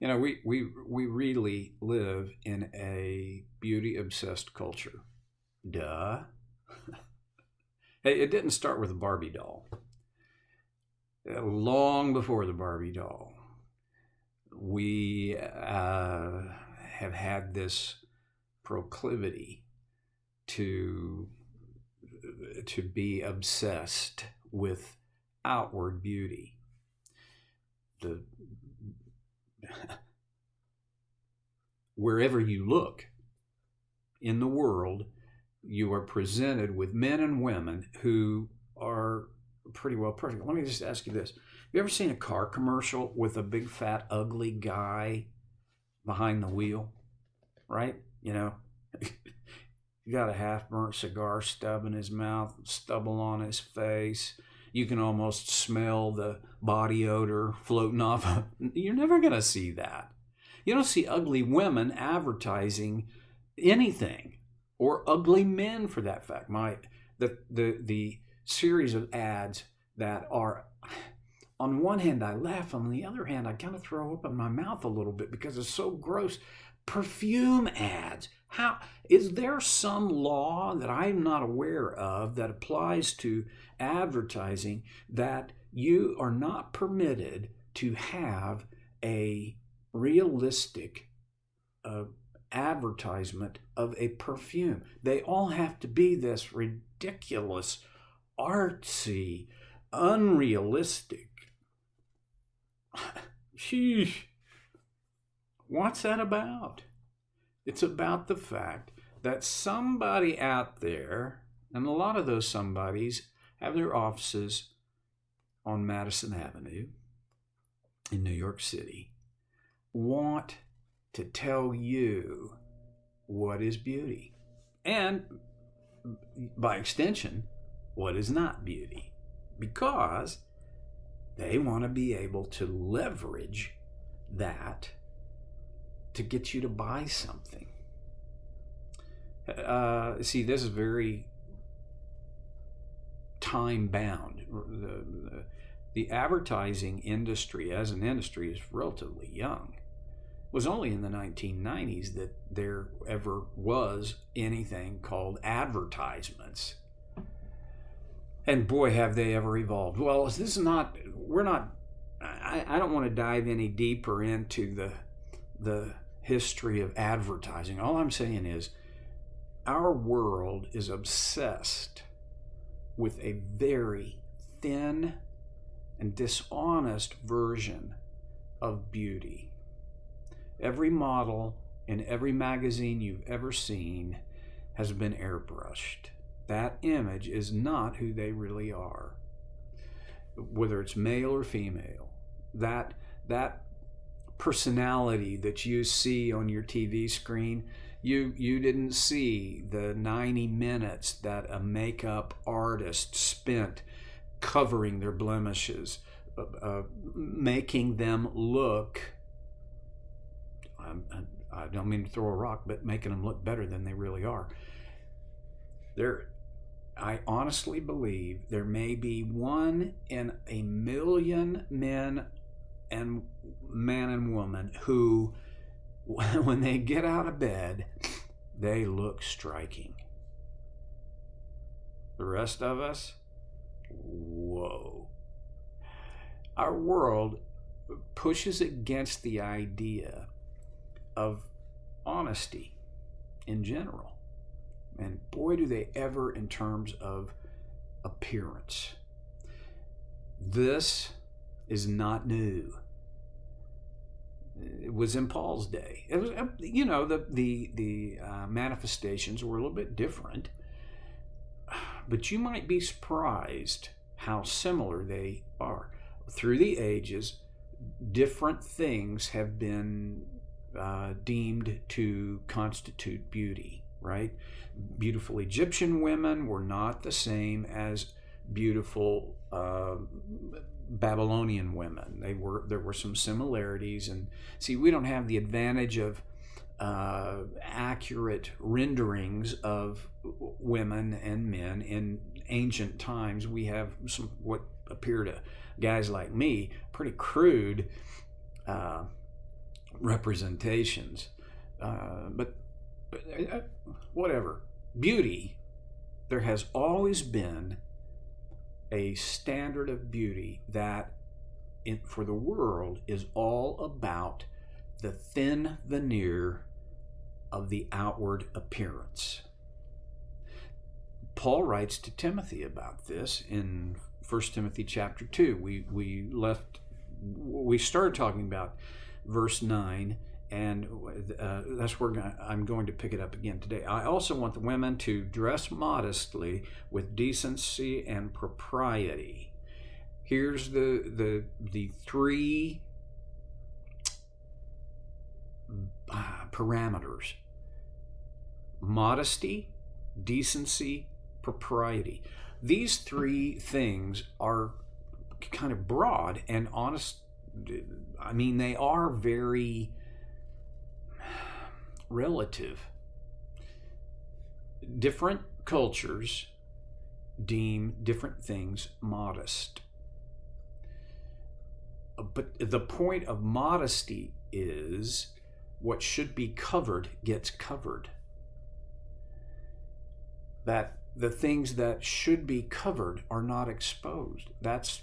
We really live in a beauty obsessed culture. Duh. Hey, it didn't start with a Barbie doll. Long before the Barbie doll, we have had this proclivity to be obsessed with outward beauty. The Wherever you look in the world, you are presented with men and women who are pretty well perfect. Let me just ask you this. Have you ever seen a car commercial with a big, fat, ugly guy behind the wheel? Right? He got a half-burnt cigar stub in his mouth, stubble on his face. You can almost smell the body odor floating off. You're never going to see that. You don't see ugly women advertising anything, or ugly men for that fact. The series of ads that are, on one hand I laugh, on the other hand I kind of throw up in my mouth a little bit because it's so gross. Perfume ads. How is there some law that I'm not aware of that applies to advertising that you are not permitted to have a realistic advertisement of a perfume? They all have to be this ridiculous, artsy, unrealistic. Sheesh. What's that about? It's about the fact that somebody out there, and a lot of those somebodies have their offices on Madison Avenue in New York City, want to tell you what is beauty. And by extension, what is not beauty. Because they want to be able to leverage that to get you to buy something. See, this is very time bound. The advertising industry as an industry is relatively young. It was only in the 1990s that there ever was anything called advertisements. And boy, have they ever evolved. Well, I don't want to dive any deeper into the history of advertising. All I'm saying is our world is obsessed with a very thin and dishonest version of beauty. Every model in every magazine you've ever seen has been airbrushed. That image is not who they really are. Whether it's male or female, that personality that you see on your TV screen, you didn't see the 90 minutes that a makeup artist spent covering their blemishes, making them look, I don't mean to throw a rock, but making them look better than they really are. I honestly believe there may be 1 in a million man and woman who, when they get out of bed, they look striking. The rest of us, whoa. Our world pushes against the idea of honesty in general. And boy, do they ever in terms of appearance. This is not new. It was in Paul's day. It was, the manifestations were a little bit different, but you might be surprised how similar they are. Through the ages, different things have been deemed to constitute beauty, right? Beautiful Egyptian women were not the same as beautiful Babylonian women. There were some similarities, and see, we don't have the advantage of accurate renderings of women and men in ancient times. We have some what appear to guys like me pretty crude representations. But whatever. Beauty, there has always been a standard of beauty that for the world is all about the thin veneer of the outward appearance. Paul writes to Timothy about this in 1 Timothy chapter 2. We started talking about verse 9, and that's where I'm going to pick it up again today. I also want the women to dress modestly with decency and propriety. Here's the three parameters: modesty, decency, propriety. These three things are kind of broad and honest. I mean, they are very relative. Different cultures deem different things modest. But the point of modesty is what should be covered gets covered. That the things that should be covered are not exposed. That's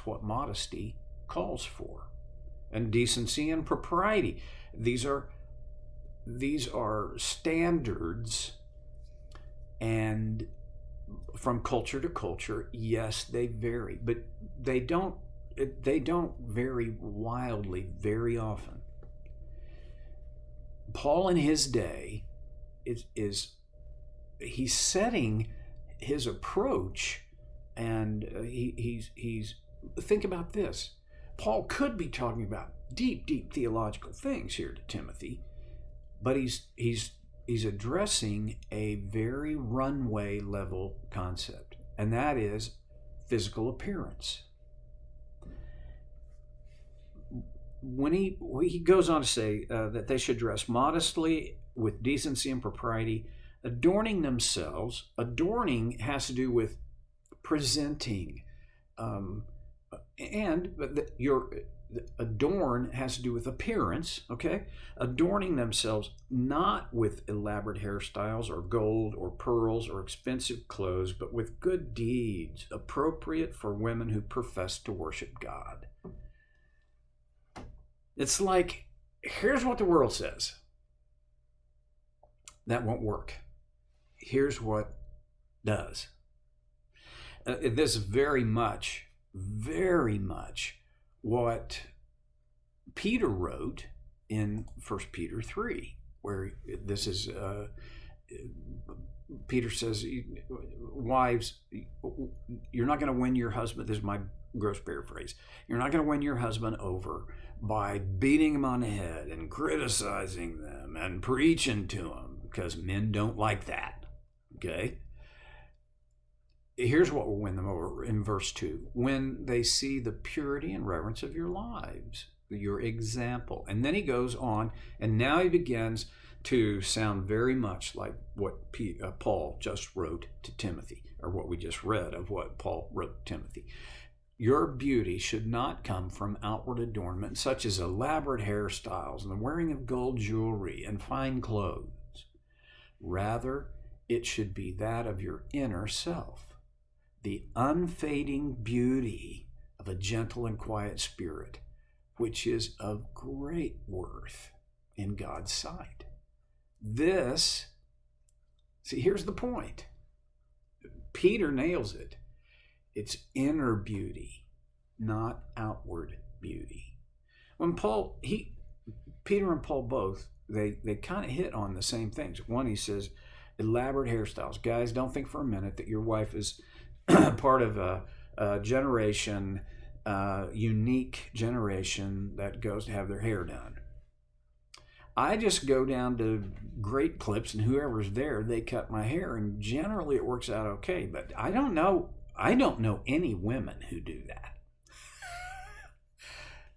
what modesty calls for. And decency and propriety. These are standards, and from culture to culture, yes, they vary, but they don't vary wildly very often. Paul in his day he's setting his approach, and he's think about this. Paul could be talking about deep theological things here to Timothy, but he's addressing a very runway level concept, and that is physical appearance. When he goes on to say that they should dress modestly with decency and propriety, adorning themselves. Adorning has to do with presenting, adorn has to do with appearance. Okay, adorning themselves not with elaborate hairstyles or gold or pearls or expensive clothes, but with good deeds appropriate for women who profess to worship God. It's like, here's what the world says. That won't work. Here's what does. This is very much what Peter wrote in 1 Peter 3, where this is, Peter says, wives, you're not going to win your husband. This is my gross paraphrase. You're not going to win your husband over by beating him on the head and criticizing them and preaching to them, because men don't like that. Okay? Here's what will win them over in verse 2. When they see the purity and reverence of your lives, your example. And then he goes on, and now he begins to sound very much like what Paul just wrote to Timothy, or what we just read of what Paul wrote to Timothy. Your beauty should not come from outward adornment, such as elaborate hairstyles and the wearing of gold jewelry and fine clothes. Rather, it should be that of your inner self, the unfading beauty of a gentle and quiet spirit, which is of great worth in God's sight. Here's the point. Peter nails it. It's inner beauty, not outward beauty. When Peter and Paul both, they kind of hit on the same things. One, he says, elaborate hairstyles. Guys, don't think for a minute that your wife is part of a generation, unique generation that goes to have their hair done. I just go down to Great Clips, and whoever's there, they cut my hair, and generally it works out okay. But I don't know any women who do that.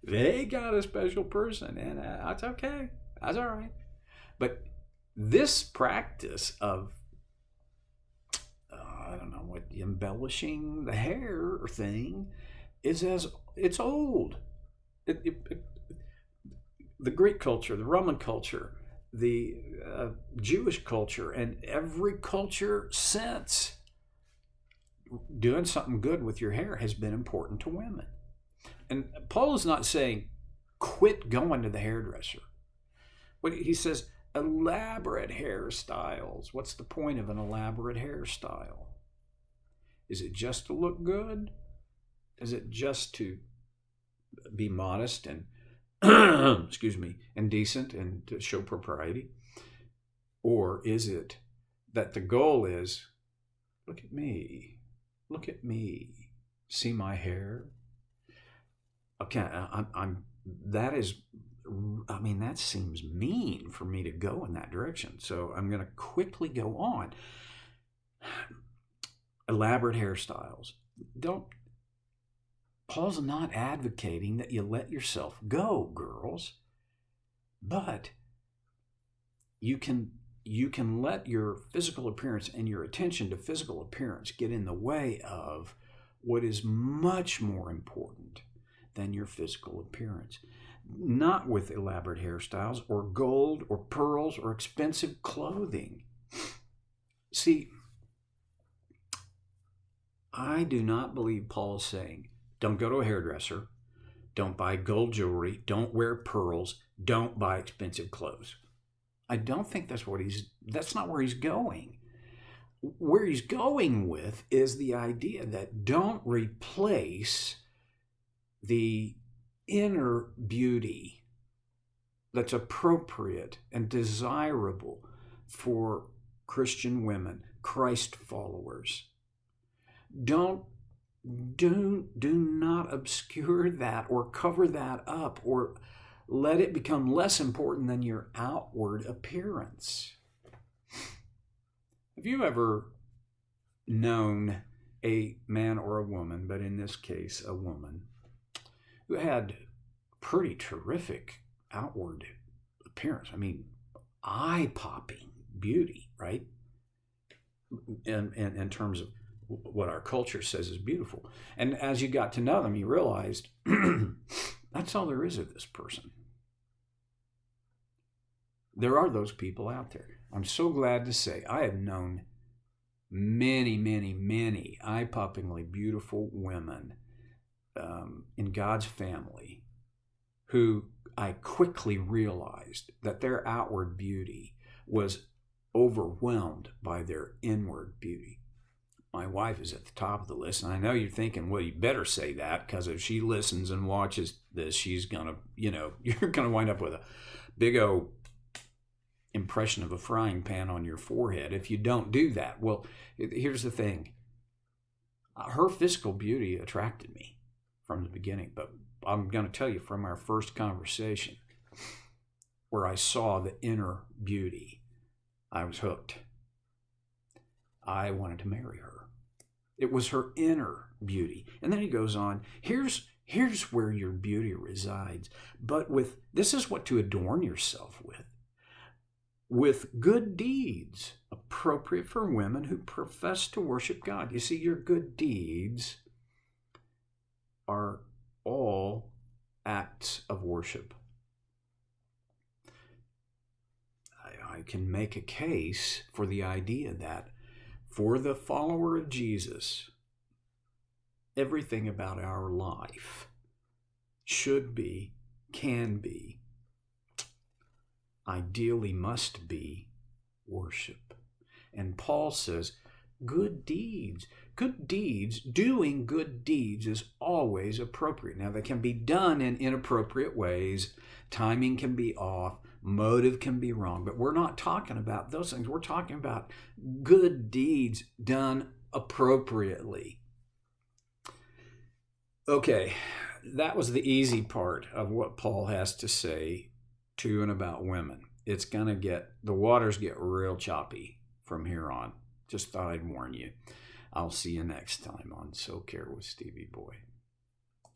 They got a special person, and that's okay. That's all right. But this practice of, embellishing the hair thing it's old. the Greek culture, the Roman culture, the Jewish culture, and every culture since, doing something good with your hair has been important to women. And Paul is not saying quit going to the hairdresser. But he says elaborate hairstyles. What's the point of an elaborate hairstyle? Is it just to look good? Is it just to be modest and excuse me, and decent and to show propriety? Or is it that the goal is, look at me, see my hair? Okay, that seems mean for me to go in that direction. So I'm going to quickly go on. Elaborate hairstyles. Paul's not advocating that you let yourself go, girls, but you can let your physical appearance and your attention to physical appearance get in the way of what is much more important than your physical appearance. Not with elaborate hairstyles or gold or pearls or expensive clothing. See, I do not believe Paul's saying, don't go to a hairdresser, don't buy gold jewelry, don't wear pearls, don't buy expensive clothes. I don't think that's not where he's going. Where he's going with is the idea that don't replace the inner beauty that's appropriate and desirable for Christian women, Christ followers. Do not obscure that or cover that up or let it become less important than your outward appearance. Have you ever known a man or a woman, but in this case, a woman, who had pretty terrific outward appearance? I mean, eye-popping beauty, right? In terms of what our culture says is beautiful. And as you got to know them, you realized that's all there is of this person. There are those people out there. I'm so glad to say I have known many, many, many eye-poppingly beautiful women in God's family who I quickly realized that their outward beauty was overwhelmed by their inward beauty. My wife is at the top of the list, and I know you're thinking, well, you better say that, because if she listens and watches this, she's gonna, you're gonna wind up with a big old impression of a frying pan on your forehead if you don't do that. Well, here's the thing. Her physical beauty attracted me from the beginning, but I'm going to tell you from our first conversation where I saw the inner beauty, I was hooked. I wanted to marry her. It was her inner beauty. And then he goes on, here's where your beauty resides, but this is what to adorn yourself with good deeds appropriate for women who profess to worship God. You see, your good deeds are all acts of worship. I can make a case for the idea that for the follower of Jesus, everything about our life should be, can be, ideally must be worship. And Paul says, good deeds, doing good deeds is always appropriate. Now, they can be done in inappropriate ways. Timing can be off. Motive can be wrong. But we're not talking about those things. We're talking about good deeds done appropriately. Okay, that was the easy part of what Paul has to say to and about women. The waters get real choppy from here on. Just thought I'd warn you. I'll see you next time on So Care with Stevie Boy.